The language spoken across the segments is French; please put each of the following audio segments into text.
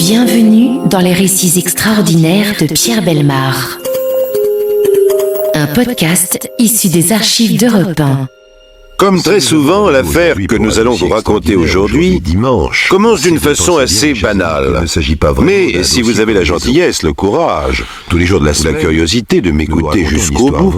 Bienvenue dans les récits extraordinaires de Pierre Bellemare. Un podcast issu des archives d'Europe 1. Comme très souvent, l'affaire que nous allons vous raconter aujourd'hui commence d'une façon assez banale. Mais si vous avez la gentillesse, le courage, tous les jours de la curiosité de m'écouter jusqu'au bout,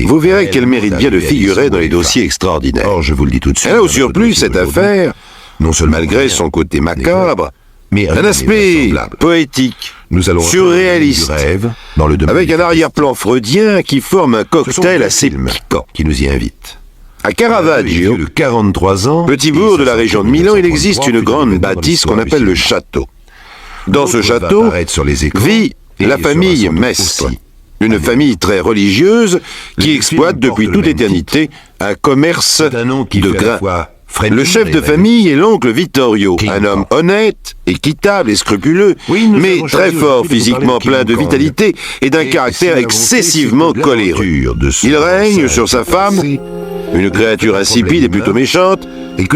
vous verrez qu'elle mérite bien de figurer dans les dossiers extraordinaires. Or, je vous le dis tout de suite. Elle a au surplus cette affaire, non seulement malgré son côté macabre, mais un aspect poétique, surréaliste, avec un arrière-plan freudien qui forme un cocktail assez piquant qui nous y invite. À Caravaggio, de 43 ans, petit bourg de la région de Milan, il existe une grande bâtisse qu'on appelle le château. Dans ce château vit la famille Mestre, une famille très religieuse qui exploite depuis toute éternité un commerce de grains. Le chef de famille est l'oncle Vittorio, un homme honnête, équitable et scrupuleux, mais très fort physiquement, plein de vitalité et d'un caractère excessivement coléreux. Il règne sur sa femme, une créature insipide et plutôt méchante,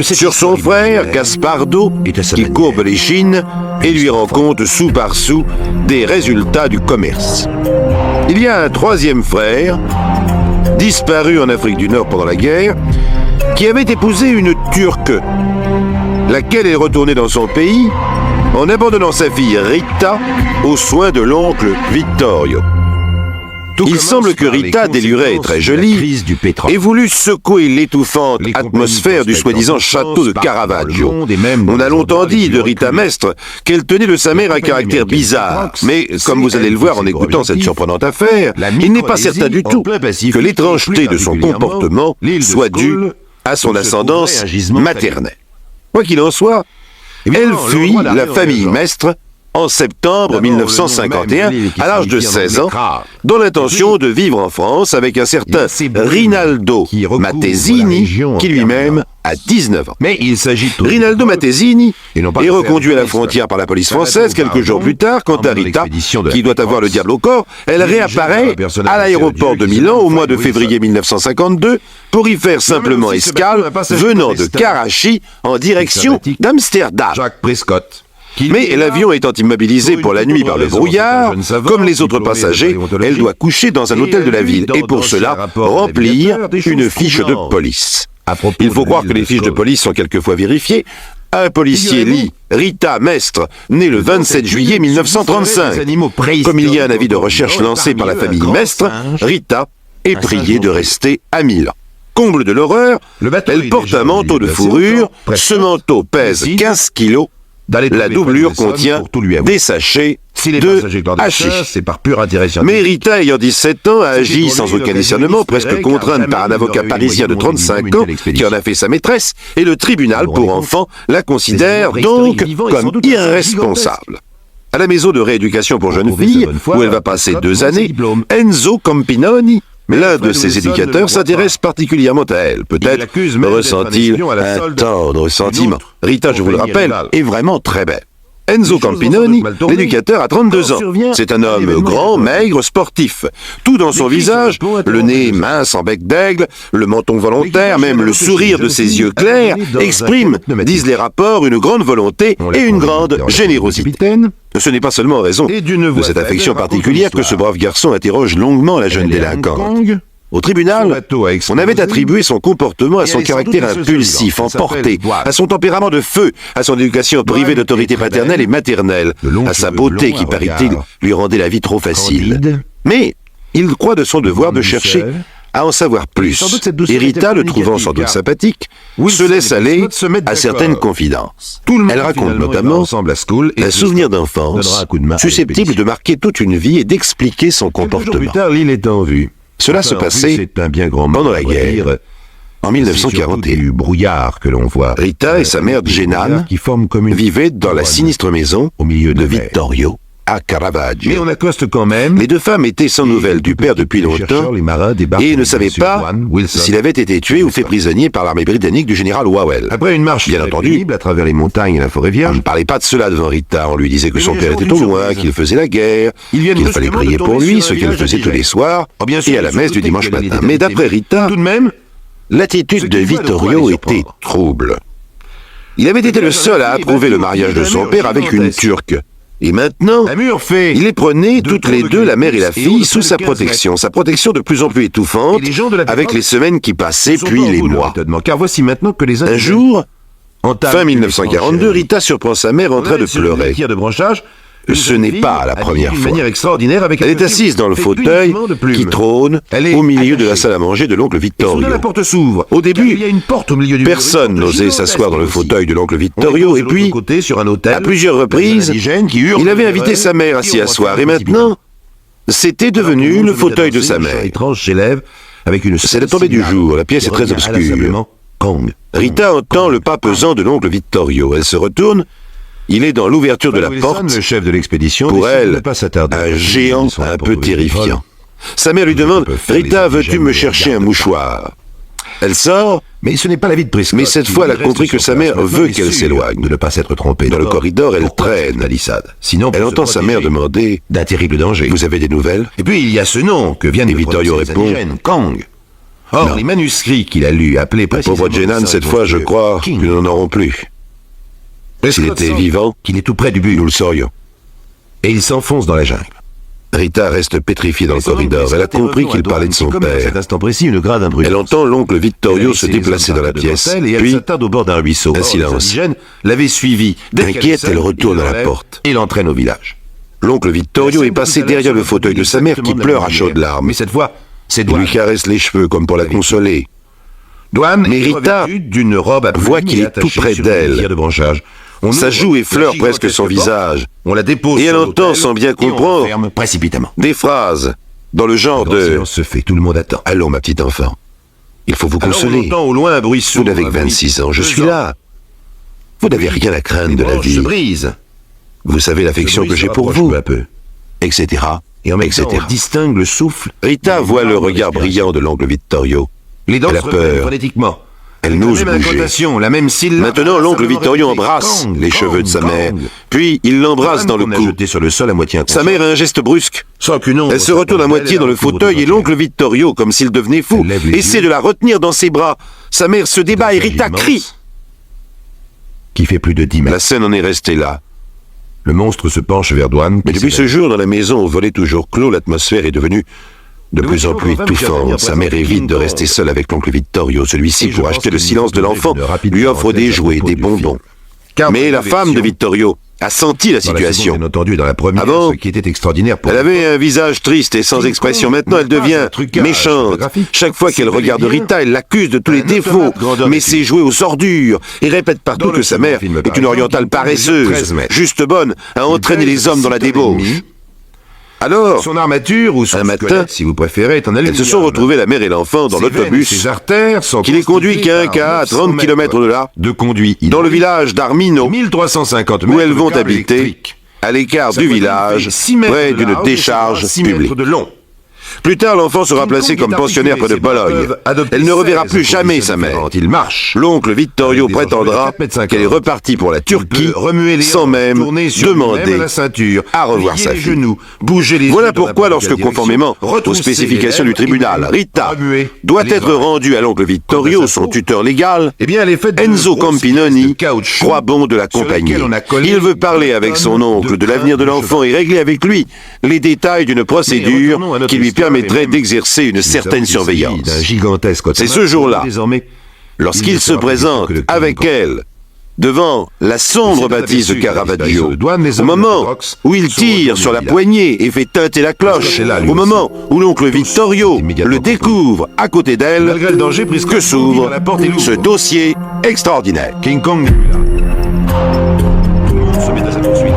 sur son frère, Gaspardo, qui courbe les chines et lui rend compte sou par sou des résultats du commerce. Il y a un troisième frère, disparu en Afrique du Nord pendant la guerre, qui avait épousé une Turque, laquelle est retournée dans son pays en abandonnant sa fille Rita aux soins de l'oncle Vittorio. Il semble que Rita, délurée et très jolie, ait voulu secouer l'étouffante atmosphère du soi-disant château de Caravaggio. On a longtemps dit de Rita Mestre qu'elle tenait de sa mère un caractère bizarre, mais comme vous allez le voir en écoutant cette surprenante affaire, il n'est pas certain du tout que l'étrangeté de son comportement soit due à son ascendance maternelle. Quoi qu'il en soit, elle fuit la famille Mestre en septembre 1951, à l'âge de 16 ans, dans l'intention de vivre en France avec un certain Rinaldo Mattesini, qui lui-même a 19 ans. Mais il s'agit Rinaldo Mattesini est reconduit à la frontière par la police française quelques jours plus tard. Quant à Rita, qui doit avoir le diable au corps, elle réapparaît à l'aéroport de Milan au mois de février 1952 pour y faire simplement escale, venant de Karachi en direction d'Amsterdam. Jacques Prescott. Mais l'avion étant immobilisé pour la nuit par le brouillard, comme les autres passagers, elle doit coucher dans un hôtel de la ville et pour cela remplir une fiche de police. Il faut croire que les fiches de police sont quelquefois vérifiées. Un policier lit Rita Mestre, née le 27 juillet 1935. Comme il y a un avis de recherche lancé par la famille Mestre, Rita est priée de rester à Milan. Comble de l'horreur, elle porte un manteau de fourrure. Ce manteau pèse 15 kilos. La doublure contient des sachets de hashish. Mais Rita, ayant 17 ans, a agi sans aucun discernement, presque contrainte par un avocat parisien de 35 ans qui en a fait sa maîtresse, et le tribunal pour enfants la considère donc comme irresponsable. À la maison de rééducation pour jeunes filles, où elle va passer 2 années, Enzo Campinoni, l'un de ses éducateurs, s'intéresse particulièrement à elle. Peut-être ressent-il un tendre sentiment. Rita, je vous le rappelle, est vraiment très belle. Enzo Campinoni, l'éducateur, a 32 ans. C'est un homme grand, maigre, sportif. Tout dans son visage, le nez mince en bec d'aigle, le menton volontaire, même le sourire de ses yeux clairs, exprime, disent les rapports, une grande volonté et une grande générosité. Ce n'est pas seulement en raison de cette affection particulière que ce brave garçon interroge longuement la jeune délinquante. Au tribunal, on avait attribué son comportement à son caractère impulsif, emporté, à son tempérament de feu, à son éducation privée d'autorité paternelle et maternelle, à sa beauté qui, paraît-il, lui rendait la vie trop facile. Mais il croit de son devoir de chercher à en savoir plus. Et Rita, le trouvant sans doute sympathique, se laisse aller à certaines confidences. Elle raconte notamment un souvenir d'enfance susceptible de marquer toute une vie et d'expliquer son comportement. Cela se passait pendant la guerre, en 1941. Rita et sa mère Jenane vivaient dans la sinistre maison de Vittorio à Caravaggio. Mais on accoste quand même. Les 2 femmes étaient sans nouvelles du père depuis longtemps et ne savaient pas s'il avait été tué ou fait prisonnier par l'armée britannique du général Wavell. Après une marche bien entendu à travers les montagnes et la forêt vierge, on ne parlait pas de cela devant Rita. On lui disait que son père était au loin, qu'il faisait la guerre, qu'il fallait prier pour lui, ce qu'elle faisait tous les soirs, et à la messe du dimanche matin. Mais d'après Rita, tout de même, l'attitude de Vittorio était trouble. Il avait été le seul à approuver le mariage de son père avec une Turque. Et maintenant, il les prenait toutes les deux, la mère et la fille, sous sa protection de plus en plus étouffante, avec les semaines qui passaient, puis les mois. Un jour, fin 1942, Rita surprend sa mère en train de pleurer. Ce n'est pas la première fois. Elle est assise dans le fauteuil qui trône au milieu de la salle à manger de l'oncle Vittorio. Au début, personne n'osait s'asseoir dans le fauteuil de l'oncle Vittorio, et puis, à plusieurs reprises, il avait invité sa mère à s'y asseoir, et maintenant, c'était devenu le fauteuil de sa mère. C'est la tombée du jour, la pièce est très obscure. Rita entend le pas pesant de l'oncle Vittorio. Elle se retourne. Il est dans l'ouverture de la porte. Le chef de l'expédition pour elle, un géant un peu terrifiant. Sa mère lui demande « Rita, veux-tu me chercher un mouchoir ?» Elle sort, mais ce n'est pas la vie de Prescott. Mais cette fois, elle a compris que sa mère veut qu'elle s'éloigne. De ne pas s'être trompée. Dans le corridor, elle traîne. Sinon, elle entend sa mère demander d'un terrible danger. Vous avez des nouvelles? Et puis il y a ce nom que vient de Vittorio répond Kang. Or, les manuscrits qu'il a lus appelaient précisément pauvre Jenan, cette fois, je crois que nous n'en aurons plus. S'il était vivant, qu'il est tout près du but, nous le saurions. Et il s'enfonce dans la jungle. Rita reste pétrifiée dans le corridor. Elle a compris qu'il parlait de son père. À cet instant précis, une grave imprudence. Elle entend l'oncle Vittorio se déplacer dans la pièce. Puis, elle s'attarde au bord d'un ruisseau. Un silence. L'avait suivi. Inquiète, elle retourne à la porte. Et l'entraîne au village. L'oncle Vittorio est passé derrière le fauteuil de sa mère qui pleure à chaudes larmes. Mais cette fois, c'est il lui caresse les cheveux comme pour la consoler. Mais Rita voit qu'il est tout près d'elle. Sa joue effleure presque son visage. On la dépose et elle entend, sans bien comprendre, précipitamment des phrases dans le genre de se fait, tout le monde attend. Allons, ma petite enfant, il faut vous consoler. Au loin, un bruit sourd. Vous n'avez que 26 ans, je suis là. Vous n'avez rien à craindre de la vie. Vous savez l'affection que j'ai pour vous, etc. Et en etc. On distingue le souffle. Rita voit le regard brillant de l'oncle Vittorio. Les dents elle a peur. Elle n'ose bouger. La même syllabe. Maintenant, l'oncle Vittorio embrasse les cheveux de sa mère. Puis, il l'embrasse dans le cou. Sur le sol à moitié sa mère a un geste brusque. Elle se retourne à moitié dans le fauteuil et l'oncle Vittorio, comme s'il devenait fou, essaie de la retenir dans ses bras. Sa mère se débat et Rita crie. Qui fait plus de 10 mètres. La scène en est restée là. Le monstre se penche vers Dwan. Mais depuis ce jour, dans la maison au volet toujours clos, l'atmosphère est devenue de plus en plus étouffante. Sa mère évite de rester seule avec l'oncle Vittorio. Celui-ci, pour acheter le silence de l'enfant, lui offre des jouets, des bonbons. Mais la femme de Vittorio a senti la situation. Avant, elle avait un visage triste et sans expression. Maintenant, elle devient méchante. Chaque fois qu'elle regarde Rita, elle l'accuse de tous les défauts, met ses jouets aux ordures et répète partout que sa mère est une orientale paresseuse, juste bonne à entraîner les hommes dans la débauche. Alors, son armature ou son un matin, si vous préférez, elles se sont retrouvées, la mère et l'enfant, dans l'autobus qui les conduit qu'à 30 km de là, dans le village d'Armino, 1350 où elles vont habiter, à l'écart du village, près d'une décharge publique. Plus tard, l'enfant sera placé comme pensionnaire près de Bologne. Elle ne reverra plus jamais sa mère. L'oncle Vittorio prétendra qu'elle est repartie pour la Turquie sans même demander à revoir sa fille. Voilà pourquoi, lorsque conformément aux spécifications du tribunal, Rita doit être rendue à l'oncle Vittorio, son tuteur légal, Enzo Campinoni croit bon de l'accompagner. Il veut parler avec son oncle de l'avenir de l'enfant et régler avec lui les détails d'une procédure qui lui permettrait d'exercer une certaine surveillance. C'est ce jour-là, lorsqu'il se présente avec elle devant la sombre bâtisse de Caravaggio, au moment où il tire sur la poignée et fait tinter la cloche, au moment où l'oncle Vittorio le découvre à côté d'elle, que s'ouvre ce dossier extraordinaire. King Kong. Tout le monde se met à sa poursuite.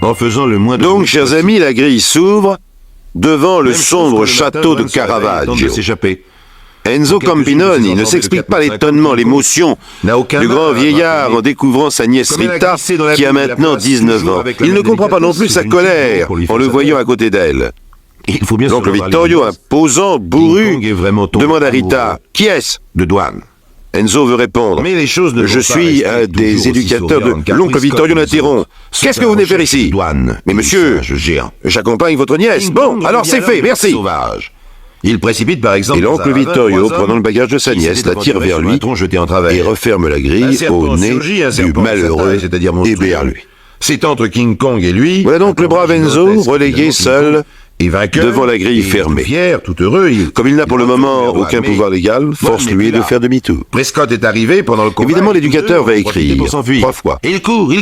En faisant le moins de... Donc, chers amis, la grille s'ouvre devant le sombre château de Caravaggio. Enzo Campinoni ne s'explique pas l'étonnement, l'émotion du grand vieillard en découvrant sa nièce Rita, qui a maintenant 19 ans. Il ne comprend pas non plus sa colère en le voyant à côté d'elle. Donc le Vittorio, imposant, bourru, demande à Rita « Qui est-ce » de Dwan. Enzo veut répondre. Mais les choses ne Je vont pas suis rester un des toujours aussi éducateurs souriantes, de car l'oncle Prescott Vittorio et l'interrompt. sont Qu'est-ce que à vous venez la faire recherche ici? des douanes Mais et monsieur, des singes géants. j'accompagne votre nièce. King Bon, Kong alors c'est devient fait, l'homme merci. sauvage. Il précipite par exemple. Et l'oncle Vittorio, prenant le bagage de sa nièce, la tire vers lui jeté en travers. et referme la grille au nez du malheureux c'est-à-dire éberlu. C'est entre King Kong et lui. Voilà donc le brave Enzo, relégué seul et vainqueur, devant la grille fermée. Fier, tout heureux, Comme il n'a pour le moment aucun pouvoir légal, force-lui de faire demi-tour. Prescott est arrivé pendant le combat. Évidemment, l'éducateur va écrire 3 fois. Il court.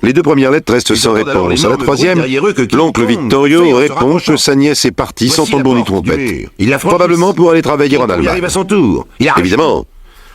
Les 2 premières lettres restent sans réponse. À la 3e, l'oncle Vittorio répond que sa nièce est partie sans tambour ni trompette. Probablement pour aller travailler en Il Allemagne. arrive à son tour. Évidemment,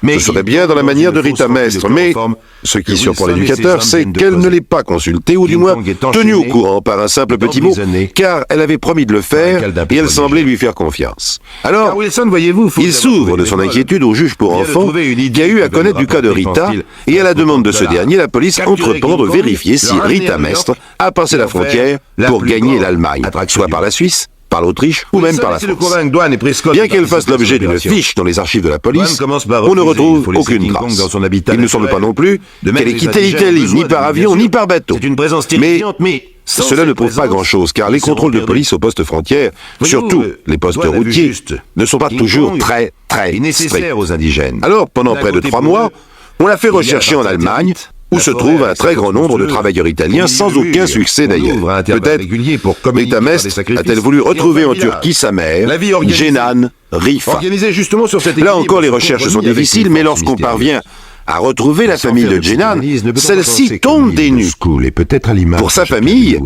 ce serait bien dans la manière de Rita Mestre, mais ce qui surprend l'éducateur, c'est qu'elle ne l'ait pas consulté, ou du moins tenue au courant par un simple petit mot, car elle avait promis de le faire et elle semblait lui faire confiance. Alors, Wilson, voyez-vous, il s'ouvre de son inquiétude au juge pour enfants qui a eu à connaître du cas de Rita, et à la demande de ce dernier, la police entreprend de vérifier si Rita Mestre a passé la frontière pour gagner l'Allemagne, soit par la Suisse, par l'Autriche ou même par la France. Bien qu'elle fasse l'objet d'une fiche dans les archives de la police, on ne retrouve aucune trace. Il ne semble pas non plus qu'elle ait quitté l'Italie, ni par avion, ni par bateau. Mais cela ne prouve pas grand-chose, car les contrôles de police aux postes frontières, surtout les postes routiers, ne sont pas toujours très stricts. aux indigènes. Alors, pendant près de 3 mois, on l'a fait rechercher en Allemagne, où se trouve un très grand nombre de travailleurs italiens, sans aucun succès d'ailleurs. Peut-être Rita Mestre a-t-elle voulu retrouver en Turquie sa mère, Jenan Rifa. Là encore, les recherches sont difficiles, mais lorsqu'on parvient à retrouver la famille de Jenan, celle-ci tombe des nues. Pour sa famille,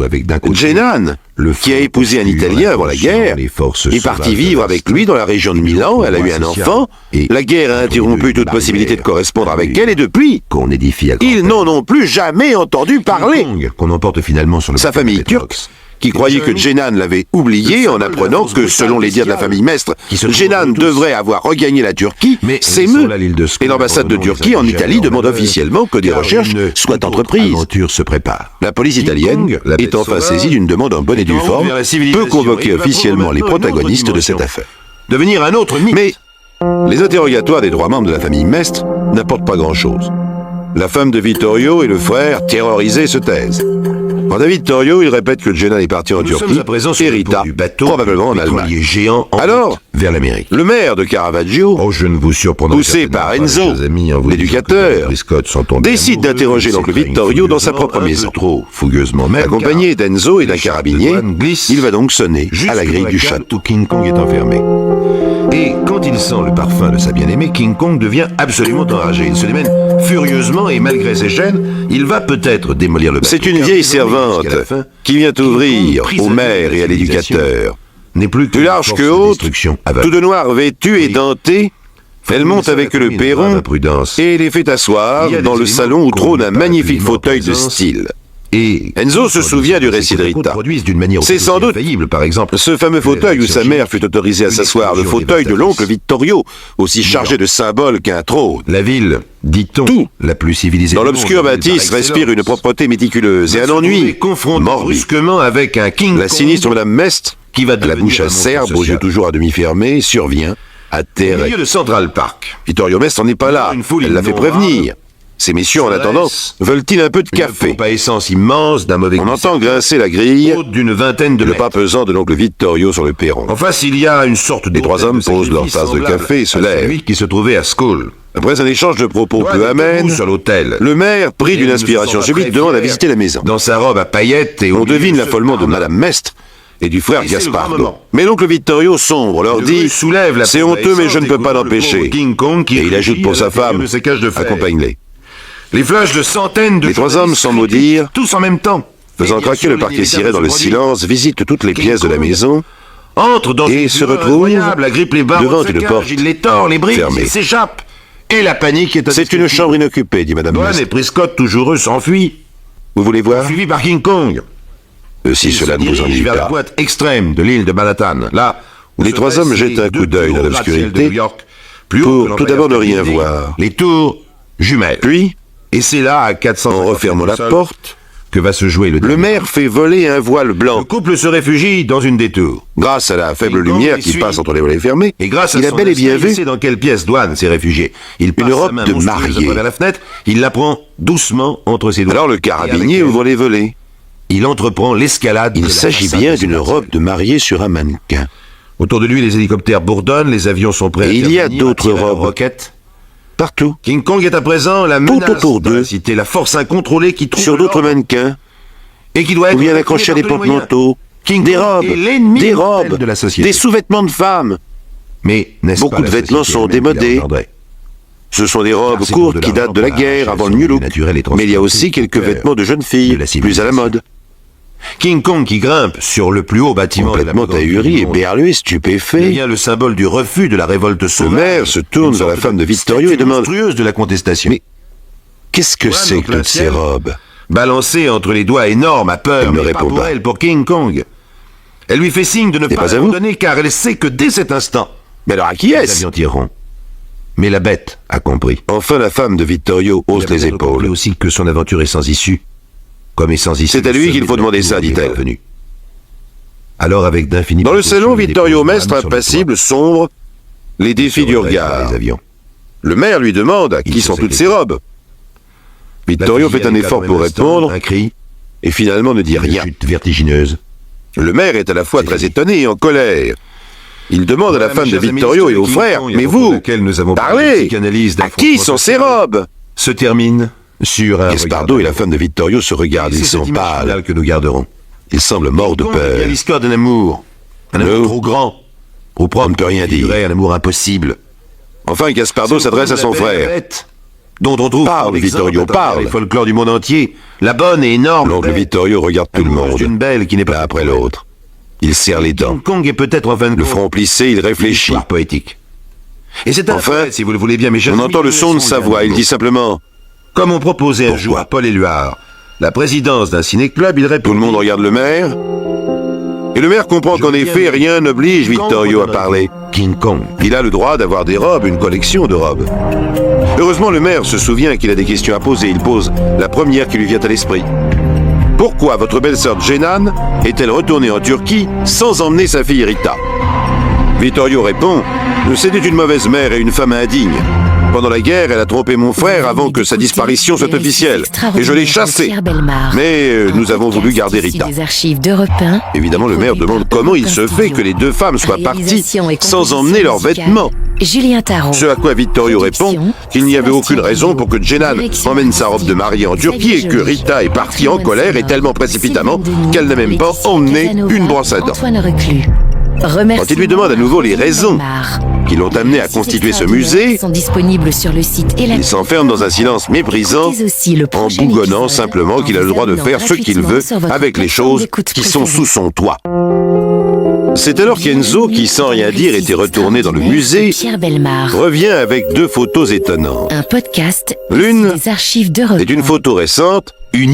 Jenan, qui a épousé un Italien avant la guerre, est partie vivre avec lui dans la région de Milan, elle a eu un enfant, la guerre a interrompu toute possibilité de correspondre avec elle, et depuis, ils n'en ont plus jamais entendu parler. Sa famille turque, qui croyait que Jenan l'avait oublié en apprenant que, selon les dires de la famille Mestre, Jenan devrait avoir regagné la Turquie, s'émeut. Et l'ambassade de Turquie en Italie demande officiellement que des recherches soient entreprises. La police italienne, étant enfin saisie d'une demande en bonne et due forme, peut convoquer officiellement les protagonistes de cette affaire. Mais les interrogatoires des 3 membres de la famille Mestre n'apportent pas grand-chose. La femme de Vittorio et le frère, terrorisés, se taisent. Quant à Vittorio, il répète que Jenan est parti en Turquie et Rita, probablement en Allemagne. Alors, le maire de Caravaggio, poussé par Enzo, l'éducateur, décide d'interroger l'oncle Vittorio dans sa propre maison. Accompagné d'Enzo et d'un carabinier, il va donc sonner à la grille du château. King Kong est enfermé. Et quand il sent le parfum de sa bien-aimée, King Kong devient absolument enragé. Il se démène furieusement et malgré ses gênes, il va peut-être démolir le bateau. C'est une vieille servante qui vient ouvrir au maire et à l'éducateur. Plus large que haute, tout de noir vêtue et dentée, elle monte avec le perron et les fait asseoir dans le salon où trône un magnifique fauteuil de style. Et Enzo se souvient du récit de Rita. C'est sans doute ce fameux fauteuil où sa mère fut autorisée à s'asseoir, le fauteuil de l'oncle Vittorio, aussi chargé de symboles qu'un trône. La ville, dit-on, la plus civilisée dans l'obscure bâtisse respire une propreté méticuleuse et un ennui morbide. Avec un King La sinistre Madame Mestre, qui va à la bouche acerbe, aux yeux toujours à demi fermés, survient, atterré. Au milieu de Central Park. Vittorio Mestre n'en est pas là, elle l'a fait prévenir. Ces messieurs, en attendant, veulent-ils un peu de café? Une pompe à essence immense d'un mauvais On entend grincer la grille, d'une vingtaine de le mètres. pas pesant de l'oncle Vittorio sur le perron. En face, il y a une sorte de... Les 3 hommes posent leur tasse de café et se lèvent. Celui qui se trouvait à Skull. Après un échange de propos peu amènes, sur l'hôtel. le maire, pris d'une inspiration subite, demande à visiter la maison. Dans sa robe à paillettes et On devine l'affolement de Madame Mestre et du frère Gaspardo. Mais l'oncle Vittorio sombre leur dit « C'est honteux, mais je ne peux pas l'empêcher. » Et il ajoute pour sa femme « Accompagne-les. » Les flashs de centaines de... Les 3 hommes, sans mot dire, tous en même temps, faisant craquer le parquet ciré dans le silence, visitent toutes les pièces de la maison entre dans et se retrouvent devant une porte il les tord, les brise, fermée. il s'échappe. Et la panique est... C'est une chambre inoccupée, dit Madame Doane Mestre. et Prescott, toujours eux, s'enfuient, Vous voulez voir? suivis par King Kong. Si cela ne Ils vous se ennuie dirigent vers la pas. boîte extrême de l'île de Manhattan, là où Les se 3 hommes dressent jettent les un coup 2 d'œil dans tours l'obscurité gratte-ciel de New York, plus haut pour que tout d'abord ne l'Empire rien State voir. Les tours jumelles. Puis, Et c'est là, à 400 en refermant la porte, que va se jouer Le maire fait voler un voile Le blanc. couple se réfugie dans une des tours. Grâce à la faible King Kong lumière les qui suit. passe entre les volets fermés, Et grâce à il a son bel et bien instinct, il vu sait dans quelle pièce douane s'est réfugié. Il passe robe sa main de monstrueuse mariée. à travers la fenêtre, il la prend doucement entre ses doigts. Alors le Et carabinier avec elle, ouvre les volets. Il entreprend l'escalade. de Il la s'agit façade bien de d'une sa robe de mariée sur un mannequin. Autour de lui, les hélicoptères bourdonnent, les avions sont prêts à Et il y a intervenir, d'autres à tirer leurs robes. roquettes. Partout. King Kong est à présent la Tout menace autour de d'eux. la cité, la force incontrôlée qui trouve Sur d'autres l'ordre mannequins, et qui doit être ou bien réprimée accrochés à des par tous les moyens. porte-manteaux, King des Kong robes, est l'ennemi des mortel robes, de la société. des sous-vêtements de femmes. Mais n'est-ce Beaucoup pas de la vêtements société sont elle-même qui l'a démodés. engendré? Ce sont des Car robes c'est pour courtes de qui l'argent datent de la qu'on guerre, arrache avant elles le sont New Look. naturelles et Mais il y a aussi transportées quelques au cœur vêtements de jeunes filles, de la plus à la civilisation. mode. King Kong qui grimpe sur le plus haut bâtiment de la Complètement plus grande ville ahuri, du monde éberlué, stupéfait, devient le symbole du refus de la révolte le sauvage. maire se tourne Une vers la sorte femme de Vittorio et statue demande monstrueuse de la contestation. Mais qu'est-ce que Ouais, c'est donc que le toutes ces ciel, robes? Balancée entre les doigts énormes à peur, Elle ne mais pas répond pour pas. elle, pour King Kong. Elle lui fait signe de ne C'est pas pas à vous abandonner car elle sait que dès cet instant, Mais alors à qui les est-ce? avions tireront. Mais la bête a compris. Enfin la femme de Vittorio Il a hausse les peut-être compris épaules. aussi que son aventure est sans issue. Comme est sans issue. C'est à le lui sommet qu'il faut de la demander tour ça, où il est dit-elle. parvenu. Alors avec d'infinies Dans le précautions, salon, il Vittorio dépose mestre l'âme sur le impassible, toit. sombre, les défis Se du redresse vers regard. les avions. Le maire lui demande à Il qui se sont toutes sacrifie. ces robes. Vittorio fait un effort pour répondre Un cri, et finalement ne dit une rien. chute vertigineuse. Le maire est à la fois C'est très fini. étonné et en colère. Il demande à la femme de Vittorio et au frère, mais vous, parlez, à qui sont ces robes? Se termine sur un Gaspardo et la femme de Vittorio se regardent, ils sont pâles, que nous garderons. ils semblent morts de peur. Il y a l'histoire d'un amour. Un amour Nous, trop grand. Au propre, on ne peut rien qui dire. durait, un amour impossible. Enfin, Gaspardo s'adresse à son frère. Dont on trouve Parle, l'exemple Vittorio, à travers parle. les folklores du monde entier. La bonne et énorme L'oncle bête, Vittorio regarde tout le amoureuse monde, d'une belle qui n'est pas l'un après l'autre. Il serre les dents. King Kong est peut-être en fin de Le compte front plissé, il une réfléchit. histoire poétique. Et c'est un Enfin, poète, si vous le voulez bien, mes chers On amis, entend le son de laissons sa le voix, il dernier dit simplement mot. Comme on proposait un Pourquoi jour à Paul Éluard la présidence d'un ciné-club, il répond. Tout le monde regarde le maire. Et le maire comprend qu'en effet, rien n'oblige Vittorio à parler. King Kong. Il a le droit d'avoir des robes, une collection de robes. Heureusement, le maire se souvient qu'il a des questions à poser. Il pose la première qui lui vient à l'esprit. Pourquoi votre belle-sœur Jenan est-elle retournée en Turquie sans emmener sa fille Rita? Vittorio répond, c'était une mauvaise mère et une femme indigne. Pendant la guerre, elle a trompé mon frère avant que sa disparition soit officielle. Et je l'ai chassée. Mais nous avons voulu garder Rita. Des archives d'Europe 1. Évidemment, le maire demande comment il se fait que les deux femmes soient parties sans emmener leurs vêtements. Julien Taron. Ce à quoi Vittorio répond qu'il n'y avait aucune raison pour que Jenan emmène sa robe de mariée en Turquie et que Rita est partie en colère et tellement précipitamment qu'elle n'a même pas emmené une brosse à dents. Quand il lui demande à nouveau les raisons qui l'ont amené à constituer ce musée, sont disponibles sur le site il s'enferme dans un silence méprisant en bougonnant simplement qu'il a le droit de faire ce qu'il veut avec les choses qui sont sous son toit. C'est alors qu'Enzo, qui sans rien dire était retourné dans le musée, Pierre Bellemare. revient avec deux photos étonnantes. Un podcast L'une des archives d'Europe est une 1. photo récente,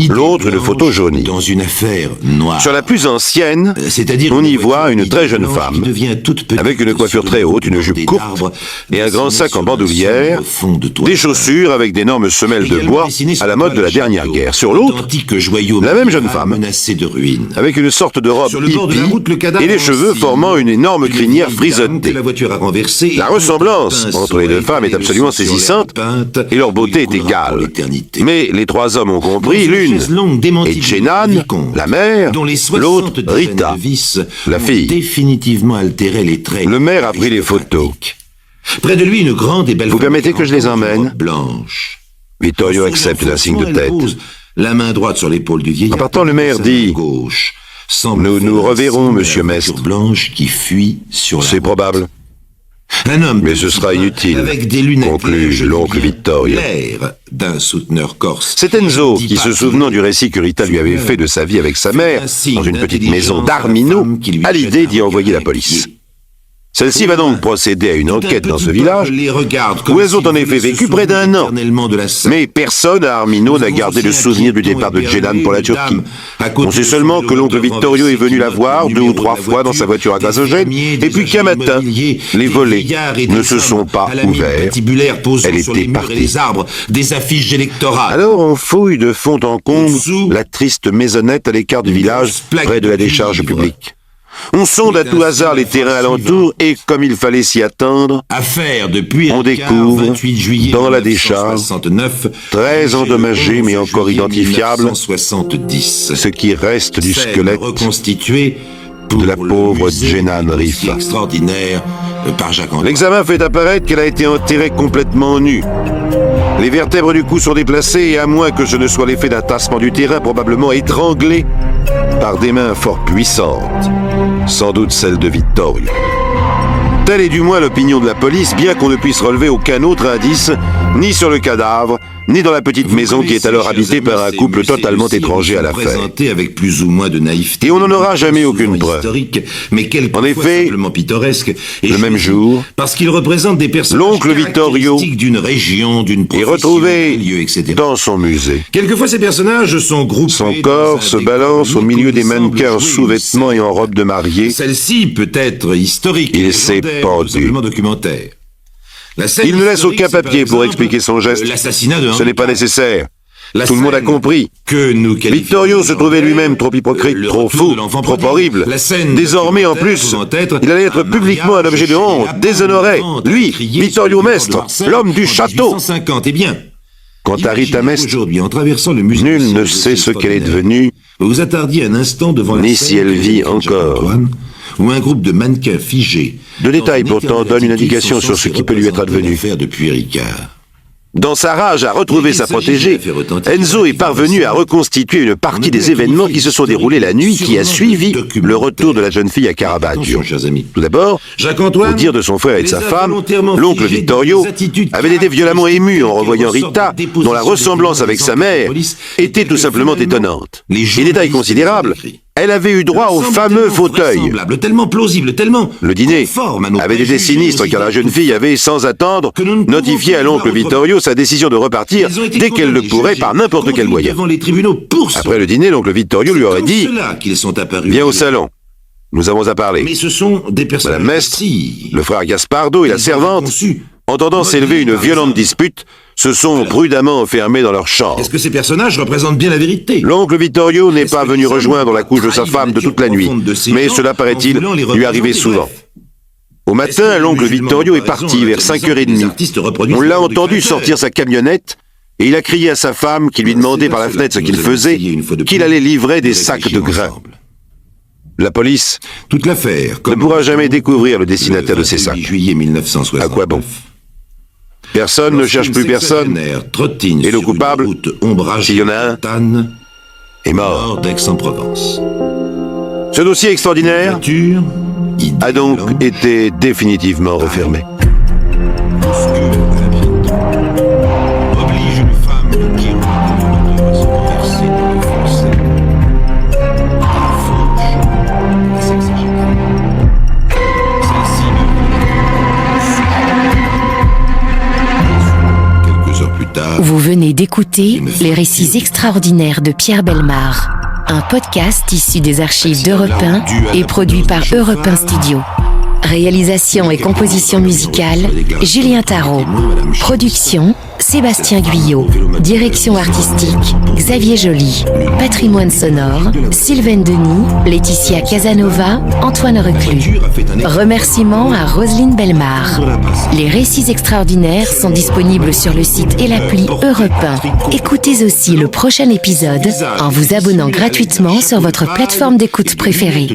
l'autre une photo jaunie. Dans une affaire noire. Sur la plus ancienne, C'est-à-dire on une y voit voiture une très jeune blanche femme, qui devient toute petite avec une coiffure sur très le haute, une bout jupe des courte arbres, et un grand dessinée sac en sur bandoulière, un sombre fond de toile. des chaussures avec d'énormes semelles de Également bois dessinée sur à la mode de la dernière château, guerre. Sur l'autre, d'authentiques joyaux la même jeune médiévales femme, menacés de ruine. avec une sorte de robe Sur le bord de la route, le hippie cadavre et les cheveux en cire, formant une énorme une crinière vieille dame frisonnée. que la voiture a renversée La et ressemblance un pinceau entre les deux a femmes est écrit le absolument sang sur l'herbe saisissante peinte, et leur beauté il est coulera pour égale. l'éternité. Mais les trois hommes ont compris, Dans une l'une chaise longue démentie est du Jenan, vicomte, la mère, dont les 60 l'autre dizaines Rita, de vis la ont fille. définitivement altéré les traits. Le maire a pris les photos. Près de lui, une grande et belle Vous femme permettez que je les qui porte une emmène robe blanche. Vittorio Son accepte sourire d'un signe de forcément, elle tête. pose la main droite sur l'épaule du vieillard. En partant, le maire sa dit, main gauche semble Nous faire nous un reverrons, signe à monsieur la voiture Mestre. blanche qui fuit sur la C'est route. probable. Un homme Mais de ce petit sera teint, inutile, avec des lunettes conclut claires, je l'oncle dis bien Vittorio. l'air d'un souteneur corse. C'est Enzo Je dis qui, pas se qu'il souvenant est du récit que Rita lui avait fait de sa vie avec sa mère, un signe dans une petite d'intelligence maison à la d'Armino, femme qui lui a jette l'idée un d'y envoyer la regard police. inquiet. Celle-ci va donc procéder à une enquête dans ce village, où elles ont en effet vécu près d'1 an. Mais personne à Armino n'a gardé le souvenir du départ de Cenan pour la Turquie. On sait seulement que l'oncle Vittorio est venu la voir 2 ou 3 fois dans sa voiture à gazogène, et puis qu'un matin, les volets ne se sont pas ouverts. Elle était partie. Alors on fouille de fond en comble la triste maisonnette à l'écart du village, près de la décharge publique. On sonde à tout hasard les terrains alentours et, comme il fallait s'y attendre, on découvre, dans la décharge, très endommagé mais encore identifiable, ce qui reste du squelette de la pauvre Cenan Rifa. L'examen fait apparaître qu'elle a été enterrée complètement nue. Les vertèbres du cou sont déplacées et, à moins que ce ne soit l'effet d'un tassement du terrain, probablement étranglée par des mains fort puissantes, sans doute celles de Vittorio. Telle est du moins l'opinion de la police, bien qu'on ne puisse relever aucun autre indice, ni sur le cadavre, ni dans la petite maison qui est alors habitée par un couple totalement étranger à l'affaire. Et on n'en aura jamais aucune preuve. En effet, le même jour, l'oncle Vittorio est retrouvé dans son musée. Quelquefois, ces personnages sont groupés. Son corps se balance au milieu des mannequins en sous-vêtements et en robe de mariée. Celle-ci peut être historique. Il s'est pendu. Documentaire. Il ne laisse aucun papier pour expliquer son geste. Ce n'est pas nécessaire. Tout le monde a compris. Vittorio se trouvait lui-même trop hypocrite, trop fou, trop horrible. Désormais, en plus, il allait être publiquement un objet de honte, déshonoré. Lui, Vittorio Mestre, l'homme du château. Quant à Rita Mestre, nul ne sait ce qu'elle est devenue, ni si elle vit encore. Où un groupe de mannequins figés. De détails pourtant donnent une indication sur ce qui peut lui être advenu. Dans sa rage à retrouver sa protégée, Enzo est parvenu à reconstituer une partie des événements qui se sont déroulés la nuit qui a suivi le retour de la jeune fille à Caravaggio. Tout d'abord, au dire de son frère et de sa femme, l'oncle Vittorio avait été violemment ému en revoyant Rita, dont la ressemblance avec sa mère était tout simplement étonnante. Et détail considérable, elle avait eu droit au fameux fauteuil. Le dîner avait été sinistre car la jeune fille avait, sans attendre, notifié à l'oncle Vittorio sa décision de repartir dès qu'elle le pourrait par n'importe quel moyen. Après le dîner, l'oncle Vittorio lui aurait dit « Viens au salon, nous avons à parler ». Madame Mestre, le frère Gaspardo et la servante, entendant s'élever une violente dispute, se sont prudemment enfermés dans leur chambre. Est-ce que ces personnages représentent bien la vérité? L'oncle Vittorio n'est pas venu rejoindre la couche de sa femme de toute la nuit, mais cela, paraît-il, lui arrivait souvent. Au matin, l'oncle Vittorio est parti vers 5h30. On l'a entendu sortir sa camionnette et il a crié à sa femme, qui lui demandait par la fenêtre ce qu'il faisait, qu'il allait livrer des sacs de grains. La police ne pourra jamais découvrir le destinataire de ces sacs. À quoi bon? Personne ne cherche plus personne, et le coupable, s'il y en a un, est mort. Ce dossier extraordinaire a donc été définitivement refermé. Vous venez d'écouter Les récits extraordinaires de Pierre Bellemare, un podcast issu des archives d'Europe 1 et produit par Europe 1 Studio. Réalisation et composition musicale, Julien Tarot. Production, Sébastien Guyot. Direction artistique, Xavier Joly. Patrimoine sonore, Sylvain Denis, Laetitia Casanova, Antoine Reclus. Remerciements à Roselyne Bellemare. Les récits extraordinaires sont disponibles sur le site et l'appli Europe 1. Écoutez aussi le prochain épisode en vous abonnant gratuitement sur votre plateforme d'écoute préférée.